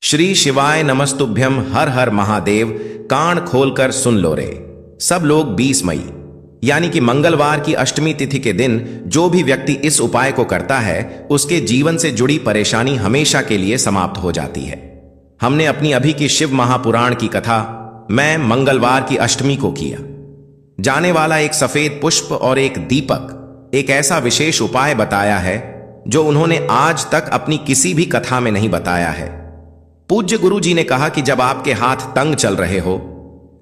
श्री शिवाय नमस्तुभ्यम। हर हर महादेव। कान खोलकर सुन लो रे सब लोग। 20 मई यानी कि मंगलवार की अष्टमी तिथि के दिन जो भी व्यक्ति इस उपाय को करता है उसके जीवन से जुड़ी परेशानी हमेशा के लिए समाप्त हो जाती है। हमने अपनी अभी की शिव महापुराण की कथा मैं मंगलवार की अष्टमी को किया जाने वाला एक सफेद पुष्प और एक दीपक एक ऐसा विशेष उपाय बताया है जो उन्होंने आज तक अपनी किसी भी कथा में नहीं बताया है। पूज्य गुरु जी ने कहा कि जब आपके हाथ तंग चल रहे हो,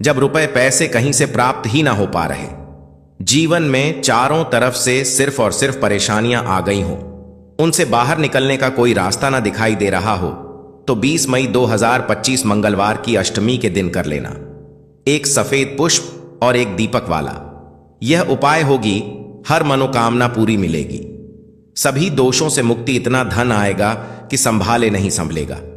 जब रुपए पैसे कहीं से प्राप्त ही ना हो पा रहे, जीवन में चारों तरफ से सिर्फ और सिर्फ परेशानियां आ गई हो, उनसे बाहर निकलने का कोई रास्ता ना दिखाई दे रहा हो, तो 20 मई 2025 मंगलवार की अष्टमी के दिन कर लेना एक सफेद पुष्प और एक दीपक वाला। यह उपाय होगी, हर मनोकामना पूरी मिलेगी, सभी दोषों से मुक्ति, इतना धन आएगा कि संभाले नहीं संभलेगा।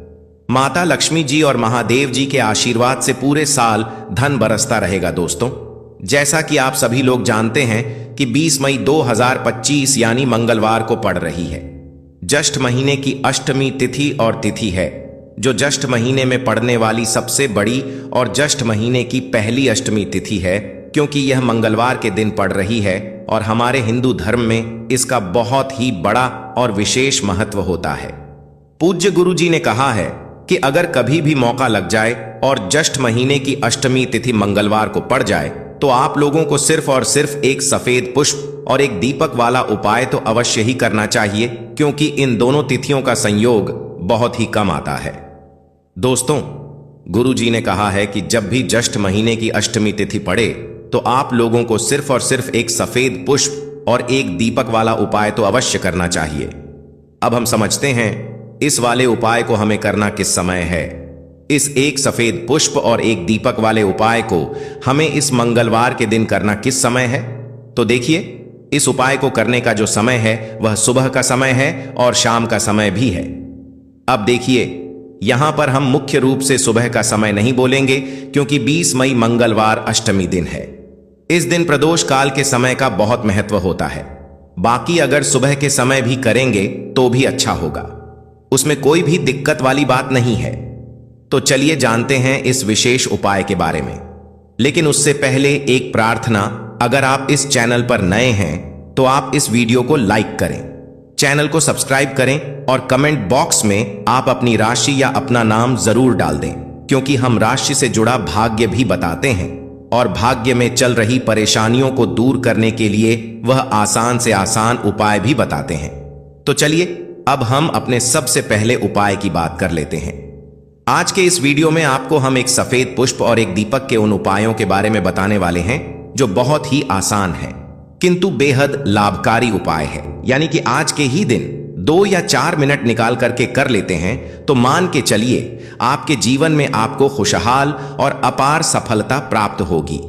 माता लक्ष्मी जी और महादेव जी के आशीर्वाद से पूरे साल धन बरसता रहेगा। दोस्तों, जैसा कि आप सभी लोग जानते हैं कि 20 मई 2025 यानी मंगलवार को पड़ रही है। ज्येष्ठ महीने की अष्टमी तिथि और तिथि है, जो ज्येष्ठ महीने में पड़ने वाली सबसे बड़ी और ज्येष्ठ महीने की पहली अष्टमी तिथि है, क्योंकि यह मंगलवार के दिन पड़ रही है और हमारे हिंदू धर्म में इसका बहुत ही बड़ा और विशेष महत्व होता है। पूज्य गुरु जी ने कहा है कि अगर कभी भी मौका लग जाए और ज्येष्ठ महीने की अष्टमी तिथि मंगलवार को पड़ जाए तो आप लोगों को सिर्फ और सिर्फ एक सफेद पुष्प और एक दीपक वाला उपाय तो अवश्य ही करना चाहिए, क्योंकि इन दोनों तिथियों का संयोग बहुत ही कम आता है। दोस्तों, गुरु जी ने कहा है कि जब भी ज्येष्ठ महीने की अष्टमी तिथि पड़े तो आप लोगों को सिर्फ और सिर्फ एक सफेद पुष्प और एक दीपक वाला उपाय तो अवश्य करना चाहिए। अब हम समझते हैं इस वाले उपाय को हमें करना किस समय है। इस एक सफेद पुष्प और एक दीपक वाले उपाय को हमें इस मंगलवार के दिन करना किस समय है, तो देखिए, इस उपाय को करने का जो समय है वह सुबह का समय है और शाम का समय भी है। अब देखिए, यहां पर हम मुख्य रूप से सुबह का समय नहीं बोलेंगे, क्योंकि 20 मई मंगलवार अष्टमी दिन है। इस दिन प्रदोष काल के समय का बहुत महत्व होता है। बाकी अगर सुबह के समय भी करेंगे तो भी अच्छा होगा, उसमें कोई भी दिक्कत वाली बात नहीं है। तो चलिए जानते हैं इस विशेष उपाय के बारे में। लेकिन उससे पहले एक प्रार्थना, अगर आप इस चैनल पर नए हैं तो आप इस वीडियो को लाइक करें, चैनल को सब्सक्राइब करें और कमेंट बॉक्स में आप अपनी राशि या अपना नाम जरूर डाल दें, क्योंकि हम राशि से जुड़ा भाग्य भी बताते हैं और भाग्य में चल रही परेशानियों को दूर करने के लिए वह आसान से आसान उपाय भी बताते हैं। तो चलिए अब हम अपने सबसे पहले उपाय की बात कर लेते हैं। आज के इस वीडियो में आपको हम एक सफेद पुष्प और एक दीपक के उन उपायों के बारे में बताने वाले हैं जो बहुत ही आसान है किंतु बेहद लाभकारी उपाय है। यानी कि आज के ही दिन 2 या 4 मिनट निकाल करके कर लेते हैं तो मान के चलिए आपके जीवन में आपको खुशहाल और अपार सफलता प्राप्त होगी।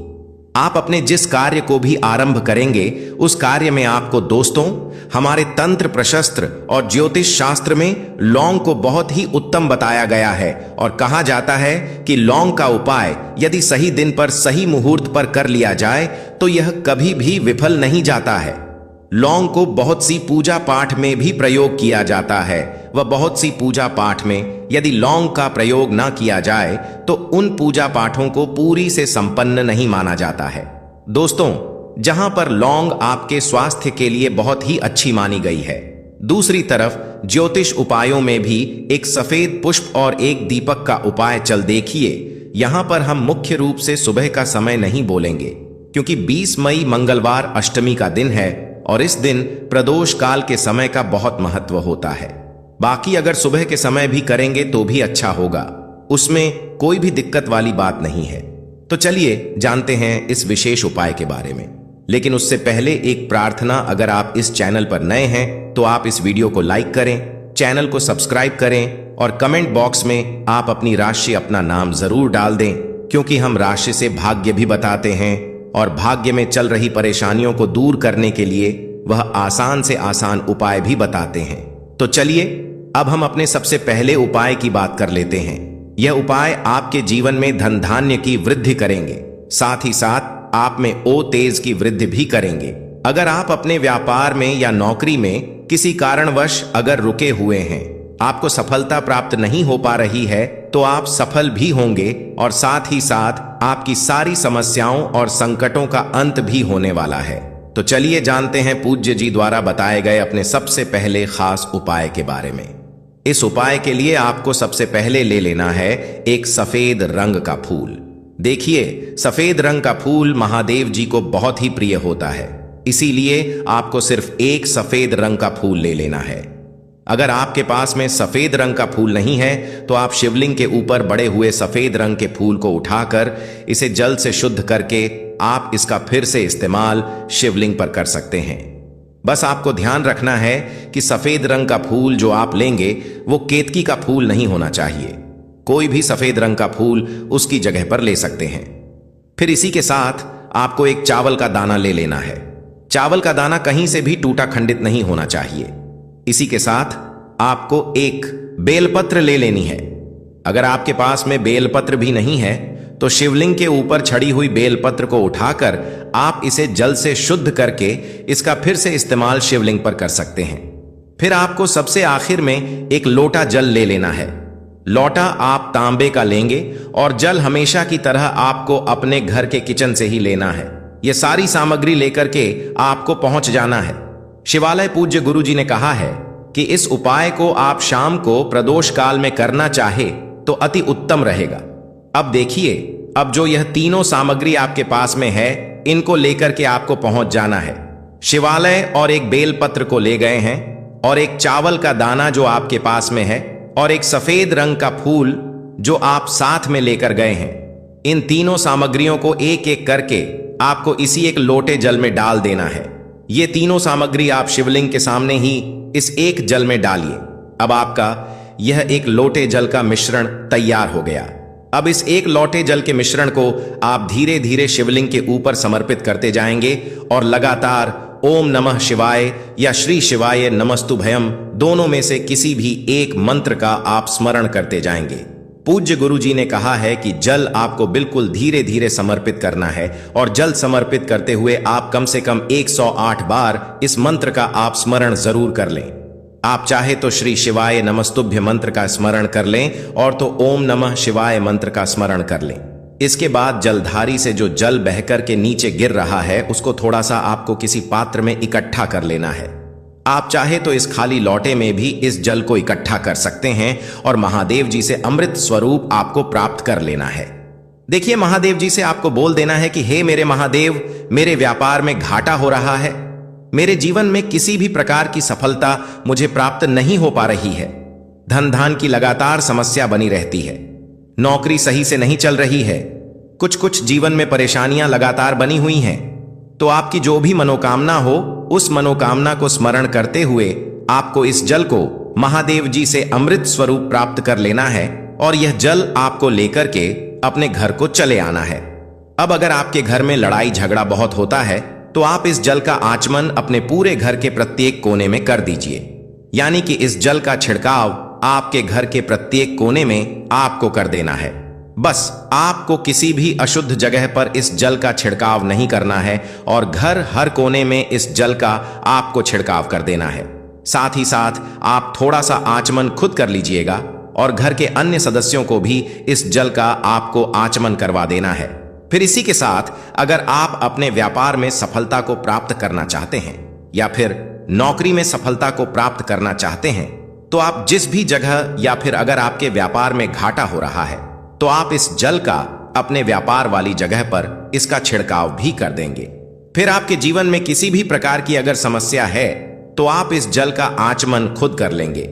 आप अपने जिस कार्य को भी आरंभ करेंगे उस कार्य में आपको, दोस्तों, हमारे तंत्र प्रशस्त्र और ज्योतिष शास्त्र में लौंग को बहुत ही उत्तम बताया गया है और कहा जाता है कि लौंग का उपाय यदि सही दिन पर सही मुहूर्त पर कर लिया जाए तो यह कभी भी विफल नहीं जाता है। लौंग को बहुत सी पूजा पाठ में भी प्रयोग किया जाता है व बहुत सी पूजा पाठ में यदि लौंग का प्रयोग ना किया जाए तो उन पूजा पाठों को पूरी से संपन्न नहीं माना जाता है। दोस्तों, जहां पर लौंग आपके स्वास्थ्य के लिए बहुत ही अच्छी मानी गई है, दूसरी तरफ ज्योतिष उपायों में भी एक सफेद पुष्प और एक दीपक का उपाय चल देखिए। यहां पर हम मुख्य रूप से सुबह का समय नहीं बोलेंगे, क्योंकि 20 मई मंगलवार अष्टमी का दिन है और इस दिन प्रदोष काल के समय का बहुत महत्व होता है। बाकी अगर सुबह के समय भी करेंगे तो भी अच्छा होगा, उसमें कोई भी दिक्कत वाली बात नहीं है। तो चलिए जानते हैं इस विशेष उपाय के बारे में। लेकिन उससे पहले एक प्रार्थना, अगर आप इस चैनल पर नए हैं तो आप इस वीडियो को लाइक करें, चैनल को सब्सक्राइब करें और कमेंट बॉक्स में आप अपनी राशि, अपना नाम जरूर डाल दें, क्योंकि हम राशि से भाग्य भी बताते हैं और भाग्य में चल रही परेशानियों को दूर करने के लिए वह आसान से आसान उपाय भी बताते हैं। तो चलिए अब हम अपने सबसे पहले उपाय की बात कर लेते हैं। यह उपाय आपके जीवन में धन धान्य की वृद्धि करेंगे, साथ ही साथ आप में ओ तेज की वृद्धि भी करेंगे। अगर आप अपने व्यापार में या नौकरी में किसी कारणवश अगर रुके हुए हैं आपको सफलता प्राप्त नहीं हो पा रही है तो आप सफल भी होंगे और साथ ही साथ आपकी सारी समस्याओं और संकटों का अंत भी होने वाला है। तो चलिए जानते हैं पूज्य जी द्वारा बताए गए अपने सबसे पहले खास उपाय के बारे में। इस उपाय के लिए आपको सबसे पहले ले लेना है एक सफेद रंग का फूल। देखिए, सफेद रंग का फूल महादेव जी को बहुत ही प्रिय होता है, इसीलिए आपको सिर्फ एक सफेद रंग का फूल ले लेना है। अगर आपके पास में सफेद रंग का फूल नहीं है तो आप शिवलिंग के ऊपर बड़े हुए सफेद रंग के फूल को उठाकर इसे जल से शुद्ध करके आप इसका फिर से इस्तेमाल शिवलिंग पर कर सकते हैं। बस आपको ध्यान रखना है कि सफेद रंग का फूल जो आप लेंगे वो केतकी का फूल नहीं होना चाहिए। कोई भी सफेद रंग का फूल उसकी जगह पर ले सकते हैं। फिर इसी के साथ आपको एक चावल का दाना ले लेना है। चावल का दाना कहीं से भी टूटा खंडित नहीं होना चाहिए। इसी के साथ आपको एक बेलपत्र ले लेनी है। अगर आपके पास में बेलपत्र भी नहीं है तो शिवलिंग के ऊपर छड़ी हुई बेलपत्र को उठाकर आप इसे जल से शुद्ध करके इसका फिर से इस्तेमाल शिवलिंग पर कर सकते हैं। फिर आपको सबसे आखिर में एक लोटा जल ले लेना है। लोटा आप तांबे का लेंगे और जल हमेशा की तरह आपको अपने घर के किचन से ही लेना है। यह सारी सामग्री लेकर के आपको पहुंच जाना है। शिवालय पूज्य गुरु जी ने कहा है कि इस उपाय को आप शाम को प्रदोष काल में करना चाहे तो अति उत्तम रहेगा। अब देखिए, अब जो यह तीनों सामग्री आपके पास में है इनको लेकर के आपको पहुंच जाना है। शिवालय और एक बेलपत्र को ले गए हैं और एक चावल का दाना जो आपके पास में है और एक सफेद रंग का फूल जो आप साथ में लेकर गए हैं। इन तीनों सामग्रियों को एक एक करके आपको इसी एक लोटे जल में डाल देना है। ये तीनों सामग्री आप शिवलिंग के सामने ही इस एक जल में डालिए। अब आपका यह एक लोटे जल का मिश्रण तैयार हो गया। अब इस एक लोटे जल के मिश्रण को आप धीरे धीरे शिवलिंग के ऊपर समर्पित करते जाएंगे और लगातार ओम नमः शिवाय या श्री शिवाय नमस्तुभयम दोनों में से किसी भी एक मंत्र का आप स्मरण करते जाएंगे। पूज्य गुरु जी ने कहा है कि जल आपको बिल्कुल धीरे धीरे समर्पित करना है और जल समर्पित करते हुए आप कम से कम 108 बार इस मंत्र का आप स्मरण जरूर कर लें। आप चाहे तो श्री शिवाय नमस्तुभ्य मंत्र का स्मरण कर लें और तो ओम नमः शिवाय मंत्र का स्मरण कर लें। इसके बाद जलधारी से जो जल बहकर के नीचे गिर रहा है उसको थोड़ा सा आपको किसी पात्र में इकट्ठा कर लेना है। आप चाहे तो इस खाली लौटे में भी इस जल को इकट्ठा कर सकते हैं और महादेव जी से अमृत स्वरूप आपको प्राप्त कर लेना है। देखिए, महादेव जी से आपको बोल देना है कि हे मेरे महादेव, मेरे व्यापार में घाटा हो रहा है, मेरे जीवन में किसी भी प्रकार की सफलता मुझे प्राप्त नहीं हो पा रही है, धन धान की लगातार समस्या बनी रहती है, नौकरी सही से नहीं चल रही है, कुछ कुछ जीवन में परेशानियां लगातार बनी हुई हैं। तो आपकी जो भी मनोकामना हो उस मनोकामना को स्मरण करते हुए आपको इस जल को महादेव जी से अमृत स्वरूप प्राप्त कर लेना है और यह जल आपको लेकर के अपने घर को चले आना है। अब अगर आपके घर में लड़ाई झगड़ा बहुत होता है तो आप इस जल का आचमन अपने पूरे घर के प्रत्येक कोने में कर दीजिए। यानी कि इस जल का छिड़काव आपके घर के प्रत्येक कोने में आपको कर देना है। बस आपको किसी भी अशुद्ध जगह पर इस जल का छिड़काव नहीं करना है और घर हर कोने में इस जल का आपको छिड़काव कर देना है। साथ ही साथ आप थोड़ा सा आचमन खुद कर लीजिएगा और घर के अन्य सदस्यों को भी इस जल का आपको आचमन करवा देना है। फिर इसी के साथ अगर आप अपने व्यापार में सफलता को प्राप्त करना चाहते हैं या फिर नौकरी में सफलता को प्राप्त करना चाहते हैं तो आप जिस भी जगह या फिर अगर आपके व्यापार में घाटा हो रहा है तो आप इस जल का अपने व्यापार वाली जगह पर इसका छिड़काव भी कर देंगे। फिर आपके जीवन में किसी भी प्रकार की अगर समस्या है तो आप इस जल का आचमन खुद कर लेंगे।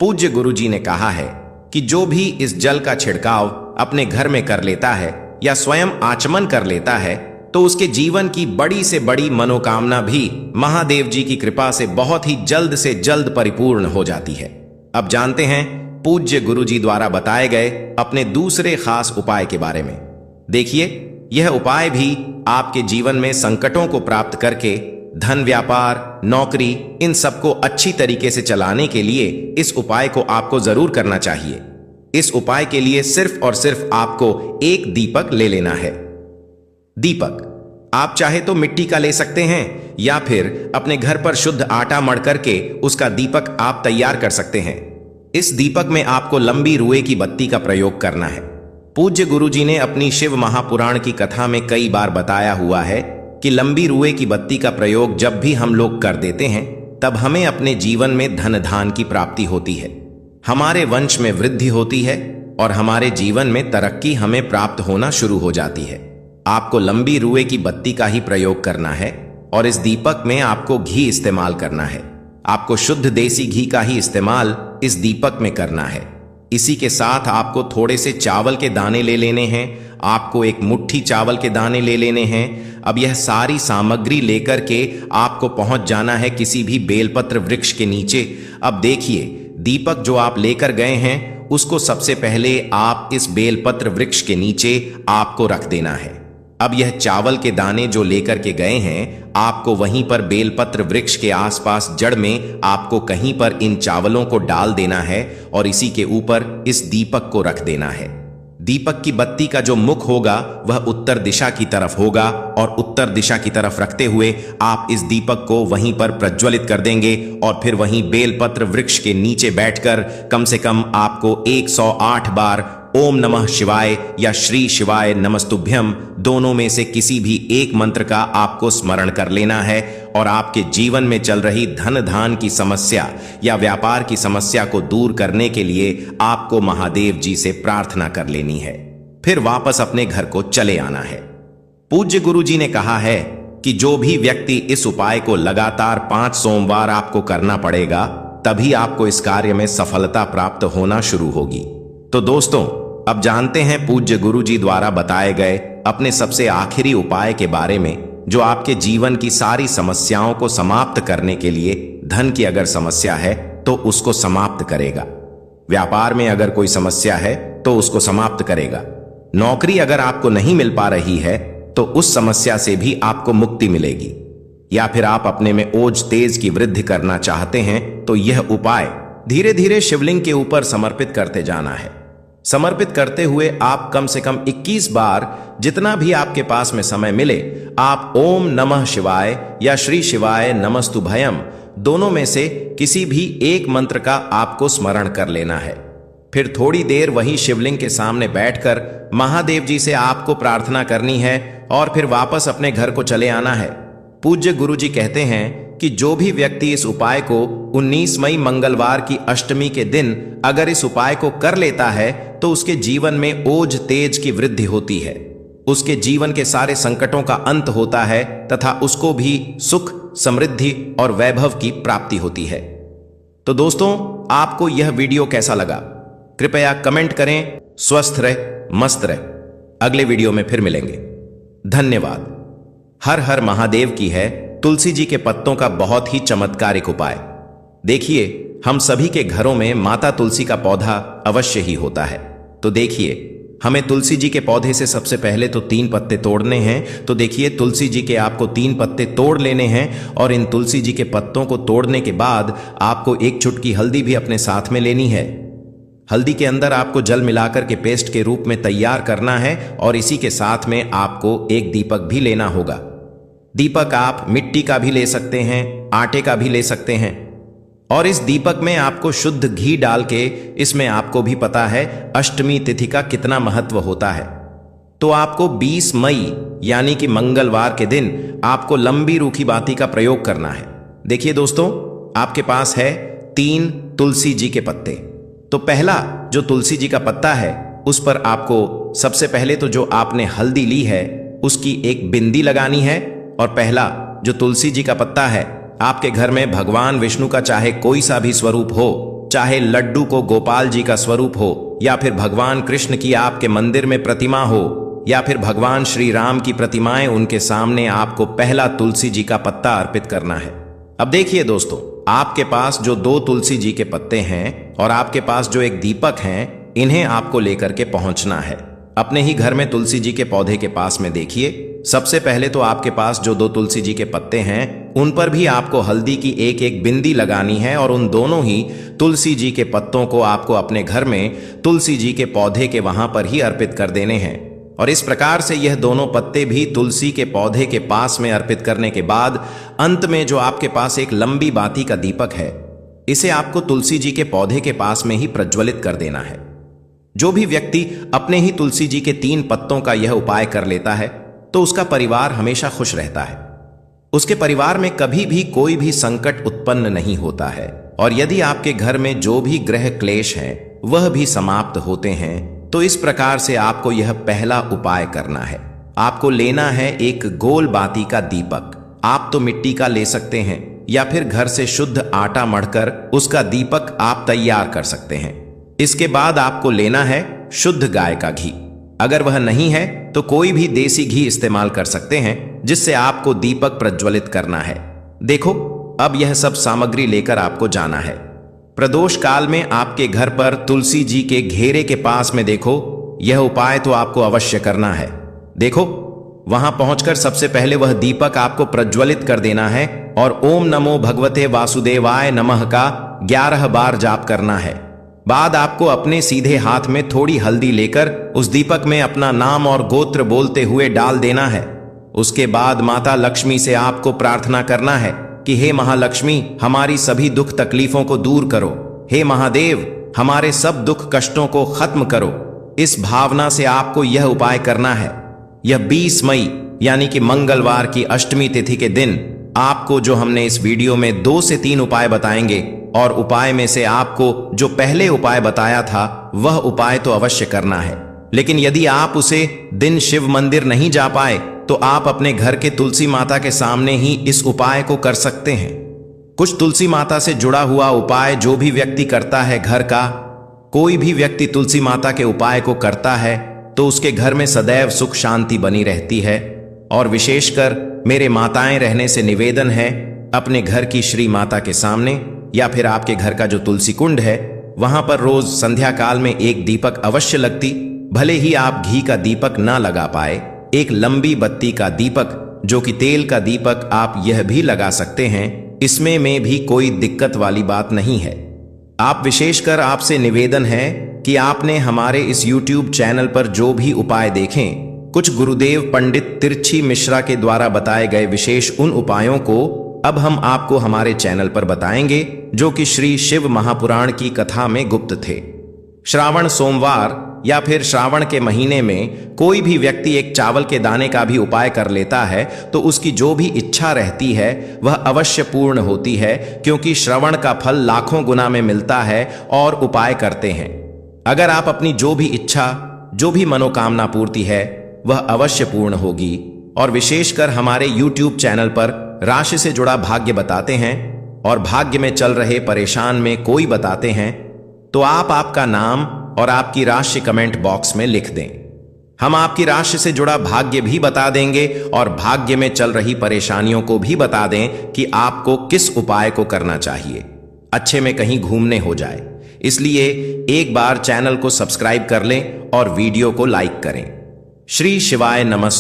पूज्य गुरु जी ने कहा है कि जो भी इस जल का छिड़काव अपने घर में कर लेता है या स्वयं आचमन कर लेता है तो उसके जीवन की बड़ी से बड़ी मनोकामना भी महादेव जी की कृपा से बहुत ही जल्द से जल्द परिपूर्ण हो जाती है। अब जानते हैं पूज्य गुरु जी द्वारा बताए गए अपने दूसरे खास उपाय के बारे में। देखिए, यह उपाय भी आपके जीवन में संकटों को प्राप्त करके धन, व्यापार, नौकरी इन सबको अच्छी तरीके से चलाने के लिए इस उपाय को आपको जरूर करना चाहिए। इस उपाय के लिए सिर्फ और सिर्फ आपको एक दीपक ले लेना है। दीपक आप चाहे तो मिट्टी का ले सकते हैं या फिर अपने घर पर शुद्ध आटा मढ़ करके उसका दीपक आप तैयार कर सकते हैं। इस दीपक में आपको लंबी रुए की बत्ती का प्रयोग करना है। पूज्य गुरुजी ने अपनी शिव महापुराण की कथा में कई बार बताया हुआ है कि लंबी रुए की बत्ती का प्रयोग जब भी हम लोग कर देते हैं तब हमें अपने जीवन में धन धान की प्राप्ति होती है, हमारे वंश में वृद्धि होती है और हमारे जीवन में तरक्की हमें प्राप्त होना शुरू हो जाती है। आपको लंबी रुए की बत्ती का ही प्रयोग करना है और इस दीपक में आपको घी इस्तेमाल करना है। आपको शुद्ध देसी घी का ही इस्तेमाल इस दीपक में करना है। इसी के साथ आपको थोड़े से चावल के दाने ले लेने हैं। आपको एक मुट्ठी चावल के दाने ले लेने हैं। अब यह सारी सामग्री लेकर के आपको पहुंच जाना है किसी भी बेलपत्र वृक्ष के नीचे। अब देखिए, दीपक जो आप लेकर गए हैं उसको सबसे पहले आप इस बेलपत्र वृक्ष के नीचे आपको रख देना है। अब यह चावल के दाने जो लेकर के गए हैं आपको वहीं पर बेलपत्र वृक्ष के आसपास जड़ में आपको कहीं पर इन चावलों को डाल देना है और इसी के ऊपर इस दीपक को रख देना है। दीपक की बत्ती का जो मुख होगा वह उत्तर दिशा की तरफ होगा और उत्तर दिशा की तरफ रखते हुए आप इस दीपक को वहीं पर प्रज्वलित कर देंगे और फिर वहीं बेलपत्र वृक्ष के नीचे बैठकर कम से कम आपको 108 बार ओम नमः शिवाय या श्री शिवाय नमस्तुभ्यम दोनों में से किसी भी एक मंत्र का आपको स्मरण कर लेना है और आपके जीवन में चल रही धन धान की समस्या या व्यापार की समस्या को दूर करने के लिए आपको महादेव जी से प्रार्थना कर लेनी है। फिर वापस अपने घर को चले आना है। पूज्य गुरु जी ने कहा है कि जो भी व्यक्ति इस उपाय को लगातार 5 सोमवार आपको करना पड़ेगा, तभी आपको इस कार्य में सफलता प्राप्त होना शुरू होगी। तो दोस्तों, अब जानते हैं पूज्य गुरुजी द्वारा बताए गए अपने सबसे आखिरी उपाय के बारे में, जो आपके जीवन की सारी समस्याओं को समाप्त करने के लिए, धन की अगर समस्या है तो उसको समाप्त करेगा, व्यापार में अगर कोई समस्या है तो उसको समाप्त करेगा, नौकरी अगर आपको नहीं मिल पा रही है तो उस समस्या से भी आपको मुक्ति मिलेगी, या फिर आप अपने में ओज तेज की वृद्धि करना चाहते हैं तो यह उपाय धीरे धीरे शिवलिंग के ऊपर समर्पित करते जाना है। समर्पित करते हुए आप कम से कम 21 बार, जितना भी आपके पास में समय मिले, आप ओम नमः शिवाय या श्री शिवाय नमस्तुभयम दोनों में से किसी भी एक मंत्र का आपको स्मरण कर लेना है। फिर थोड़ी देर वहीं शिवलिंग के सामने बैठकर महादेव जी से आपको प्रार्थना करनी है और फिर वापस अपने घर को चले आना है। पूज्य गुरु जी कहते हैं कि जो भी व्यक्ति इस उपाय को 19 मई मंगलवार की अष्टमी के दिन अगर इस उपाय को कर लेता है तो उसके जीवन में ओज तेज की वृद्धि होती है, उसके जीवन के सारे संकटों का अंत होता है तथा उसको भी सुख, समृद्धि और वैभव की प्राप्ति होती है। तो दोस्तों, आपको यह वीडियो कैसा लगा कृपया कमेंट करें। स्वस्थ रहे, मस्त रहे। अगले वीडियो में फिर मिलेंगे। धन्यवाद। हर हर महादेव की है तुलसी जी के पत्तों का बहुत ही चमत्कारिक उपाय। देखिए, हम सभी के घरों में माता तुलसी का पौधा अवश्य ही होता है। तो देखिए, हमें तुलसी जी के पौधे से सबसे पहले तो 3 पत्ते तोड़ने हैं। तो देखिए, तुलसी जी के आपको 3 पत्ते तोड़ लेने हैं और इन तुलसी जी के पत्तों को तोड़ने के बाद आपको 1 चुटकी हल्दी भी अपने साथ में लेनी है। हल्दी के अंदर आपको जल मिलाकर के पेस्ट के रूप में तैयार करना है और इसी के साथ में आपको एक दीपक भी लेना होगा। दीपक आप मिट्टी का भी ले सकते हैं, आटे का भी ले सकते हैं और इस दीपक में आपको शुद्ध घी डाल के, इसमें आपको भी पता है अष्टमी तिथि का कितना महत्व होता है। तो आपको 20 मई यानी कि मंगलवार के दिन आपको लंबी रूखी बाती का प्रयोग करना है। देखिए दोस्तों, आपके पास है 3 तुलसी जी के पत्ते। तो पहला जो तुलसी जी का पत्ता है उस पर आपको सबसे पहले तो जो आपने हल्दी ली है उसकी एक बिंदी लगानी है और पहला जो तुलसी जी का पत्ता है, आपके घर में भगवान विष्णु का चाहे कोई सा भी स्वरूप हो, चाहे लड्डू को गोपाल जी का स्वरूप हो या फिर भगवान कृष्ण की आपके मंदिर में प्रतिमा हो या फिर भगवान श्री राम की प्रतिमाएं, उनके सामने आपको पहला तुलसी जी का पत्ता अर्पित करना है। अब देखिए दोस्तों, आपके पास जो 2 तुलसी जी के पत्ते हैं और आपके पास जो एक दीपक हैं, इन्हें आपको लेकर के पहुंचना है अपने ही घर में तुलसी जी के पौधे के पास में। देखिए, सबसे पहले तो आपके पास जो 2 तुलसी जी के पत्ते हैं उन पर भी आपको हल्दी की एक एक बिंदी लगानी है और उन दोनों ही तुलसी जी के पत्तों को आपको अपने घर में तुलसी जी के पौधे के वहां पर ही अर्पित कर देने हैं। और इस प्रकार से यह दोनों पत्ते भी तुलसी के पौधे के पास में अर्पित करने के बाद अंत में जो आपके पास एक लंबी बाती का दीपक है इसे आपको तुलसी जी के पौधे के पास में ही प्रज्वलित कर देना है। जो भी व्यक्ति अपने ही तुलसी जी के 3 पत्तों का यह उपाय कर लेता है तो उसका परिवार हमेशा खुश रहता है। उसके परिवार में कभी भी कोई भी संकट उत्पन्न नहीं होता है और यदि आपके घर में जो भी ग्रह क्लेश हैं वह भी समाप्त होते हैं। तो इस प्रकार से आपको यह पहला उपाय करना है। आपको लेना है एक गोल बाती का दीपक। आप तो मिट्टी का ले सकते हैं या फिर घर से शुद्ध आटा मढ़कर उसका दीपक आप तैयार कर सकते हैं। इसके बाद आपको लेना है शुद्ध गाय का घी। अगर वह नहीं है तो कोई भी देसी घी इस्तेमाल कर सकते हैं जिससे आपको दीपक प्रज्वलित करना है। देखो, अब यह सब सामग्री लेकर आपको जाना है। प्रदोष काल में आपके घर पर तुलसी जी के घेरे के पास में देखो, यह उपाय तो आपको अवश्य करना है। देखो, वहां पहुंचकर सबसे पहले वह दीपक आपको प्रज्वलित कर देना है और ओम नमो भगवते वासुदेवाय नमः का 11 बार जाप करना है। बाद आपको अपने सीधे हाथ में थोड़ी हल्दी लेकर उस दीपक में अपना नाम और गोत्र बोलते हुए डाल देना है। उसके बाद माता लक्ष्मी से आपको प्रार्थना करना है कि हे महालक्ष्मी, हमारी सभी दुख तकलीफों को दूर करो। हे महादेव, हमारे सब दुख कष्टों को खत्म करो। इस भावना से आपको यह उपाय करना है। यह 20 मई यानी कि मंगलवार की अष्टमी तिथि के दिन आपको जो हमने इस वीडियो में 2 से 3 उपाय बताएंगे और उपाय में से आपको जो पहले उपाय बताया था वह उपाय तो अवश्य करना है। लेकिन यदि आप उसे दिन शिव मंदिर नहीं जा पाए तो आप अपने घर के तुलसी माता के सामने ही इस उपाय को कर सकते हैं। कुछ तुलसी माता से जुड़ा हुआ उपाय जो भी व्यक्ति करता है, घर का कोई भी व्यक्ति तुलसी माता के उपाय को करता है तो उसके घर में सदैव सुख शांति बनी रहती है। और विशेषकर मेरे माताएं रहने से निवेदन है, अपने घर की श्री माता के सामने या फिर आपके घर का जो तुलसी कुंड है वहां पर रोज संध्या काल में एक दीपक अवश्य लगती। भले ही आप घी का दीपक ना लगा पाए, एक लंबी बत्ती का दीपक जो कि तेल का दीपक आप यह भी लगा सकते हैं। इसमें में भी कोई दिक्कत वाली बात नहीं है। आप विशेषकर आपसे निवेदन है कि आपने हमारे इस YouTube चैनल पर जो भी उपाय देखें, कुछ गुरुदेव पंडित तिरछी मिश्रा के द्वारा बताए गए विशेष उन उपायों को अब हम आपको हमारे चैनल पर बताएंगे जो कि श्री शिव महापुराण की कथा में गुप्त थे। श्रावण सोमवार या फिर श्रावण के महीने में कोई भी व्यक्ति एक चावल के दाने का भी उपाय कर लेता है तो उसकी जो भी इच्छा रहती है वह अवश्य पूर्ण होती है, क्योंकि श्रवण का फल लाखों गुना में मिलता है और उपाय करते हैं। अगर आप अपनी जो भी इच्छा, जो भी मनोकामना पूर्ति है वह अवश्य पूर्ण होगी। और विशेषकर हमारे YouTube चैनल पर राशि से जुड़ा भाग्य बताते हैं और भाग्य में चल रहे परेशान में कोई बताते हैं तो आप आपका नाम और आपकी राशि कमेंट बॉक्स में लिख दें। हम आपकी राशि से जुड़ा भाग्य भी बता देंगे और भाग्य में चल रही परेशानियों को भी बता दें कि आपको किस उपाय को करना चाहिए, अच्छे में कहीं घूमने हो जाए। इसलिए एक बार चैनल को सब्सक्राइब कर लें और वीडियो को लाइक करें। श्री शिवाय नमः।